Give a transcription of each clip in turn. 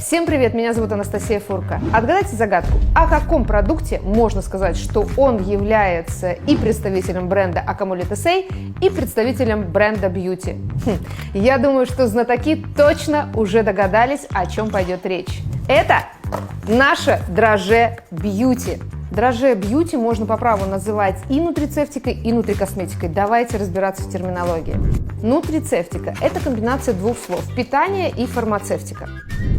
Всем привет, меня зовут Анастасия Фурка. Отгадайте загадку. О каком продукте можно сказать, что он является и представителем бренда Акамолет Эссей, и представителем бренда Beauty? Я думаю, что знатоки точно уже догадались, о чем пойдет речь. Это наше дрожжи Beauty. Дрожжи Beauty можно по праву называть и нутрицептикой, и нутрикосметикой. Давайте разбираться в терминологии. Нутрицептика – это комбинация двух слов – питание и фармацевтика.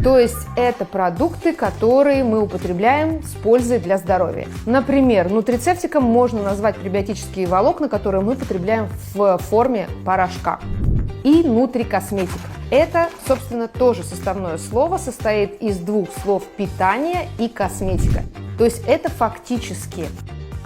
То есть это продукты, которые мы употребляем с пользой для здоровья. Например, нутрицептиком можно назвать пребиотические волокна, которые мы потребляем в форме порошка. И нутрикосметика. Это, собственно, тоже составное слово, состоит из двух слов «питание» и «косметика». То есть это фактически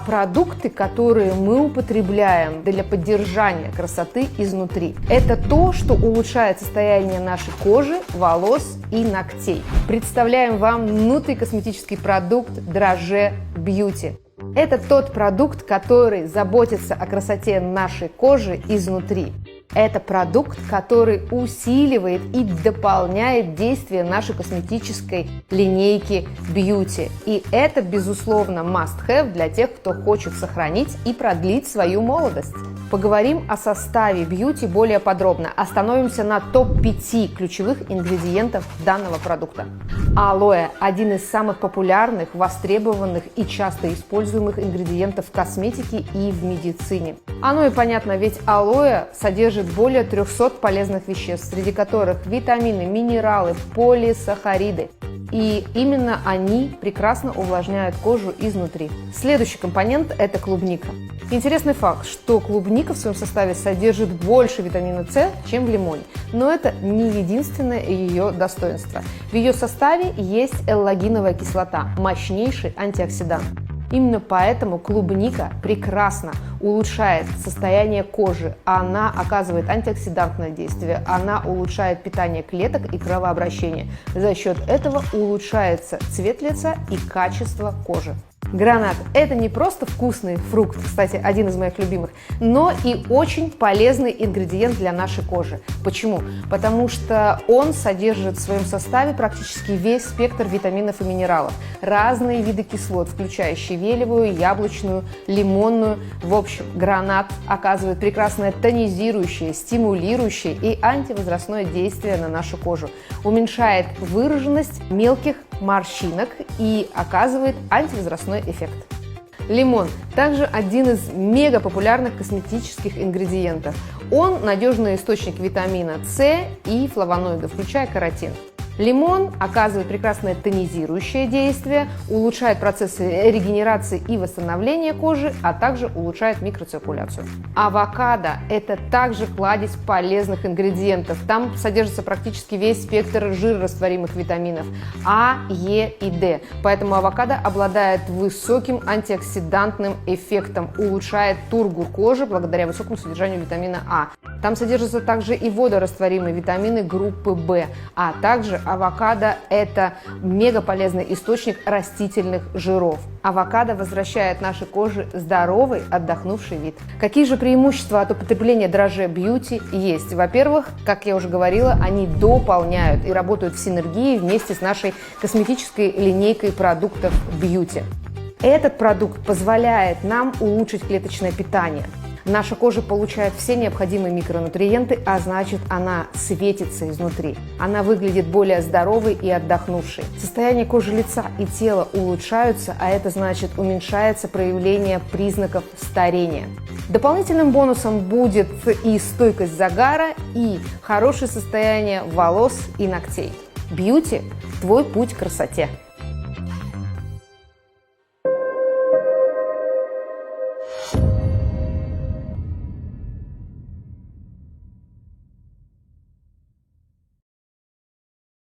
продукты, которые мы употребляем для поддержания красоты изнутри. Это то, что улучшает состояние нашей кожи, волос и ногтей. Представляем вам нутрикосметический продукт дрожжи Beauty. Это тот продукт, который заботится о красоте нашей кожи изнутри. Это продукт, который усиливает и дополняет действие нашей косметической линейки Beauty. И это, безусловно, must-have для тех, кто хочет сохранить и продлить свою молодость. Поговорим о составе Beauty более подробно. Остановимся на топ-5 ключевых ингредиентов данного продукта. Алоэ – один из самых популярных, востребованных и часто используемых ингредиентов в косметике и в медицине. Оно и понятно, ведь алоэ содержит более 300 полезных веществ, среди которых витамины, минералы, полисахариды. И именно они прекрасно увлажняют кожу изнутри. Следующий компонент – это клубника. Интересный факт, что клубника в своем составе содержит больше витамина С, чем в лимоне. Но это не единственное ее достоинство. В ее составе есть эллагиновая кислота, мощнейший антиоксидант. Именно поэтому клубника прекрасно улучшает состояние кожи. Она оказывает антиоксидантное действие, она улучшает питание клеток и кровообращение. За счет этого улучшается цвет лица и качество кожи. Гранат – это не просто вкусный фрукт, кстати, один из моих любимых, но и очень полезный ингредиент для нашей кожи. Почему? Потому что он содержит в своем составе практически весь спектр витаминов и минералов, разные виды кислот, включающие велевую, яблочную, лимонную. В общем, гранат оказывает прекрасное тонизирующее, стимулирующее и антивозрастное действие на нашу кожу, уменьшает выраженность мелких морщинок и оказывает антивозрастной эффект. Лимон также один из мега популярных косметических ингредиентов. Он надежный источник витамина С и флавоноидов, включая каротин. Лимон оказывает прекрасное тонизирующее действие, улучшает процессы регенерации и восстановления кожи, а также улучшает микроциркуляцию. Авокадо – это также кладезь полезных ингредиентов. Там содержится практически весь спектр жирорастворимых витаминов А, Е и Д. Поэтому авокадо обладает высоким антиоксидантным эффектом, улучшает тургор кожи благодаря высокому содержанию витамина А. Там содержатся также и водорастворимые витамины группы В, а также авокадо – это мегаполезный источник растительных жиров. Авокадо возвращает нашей коже здоровый, отдохнувший вид. Какие же преимущества от употребления дрожжи Beauty есть? Во-первых, как я уже говорила, они дополняют и работают в синергии вместе с нашей косметической линейкой продуктов Beauty. Этот продукт позволяет нам улучшить клеточное питание. Наша кожа получает все необходимые микронутриенты, а значит, она светится изнутри. Она выглядит более здоровой и отдохнувшей. Состояние кожи лица и тела улучшаются, а это значит, уменьшается проявление признаков старения. Дополнительным бонусом будет и стойкость загара, и хорошее состояние волос и ногтей. Beauty – твой путь к красоте.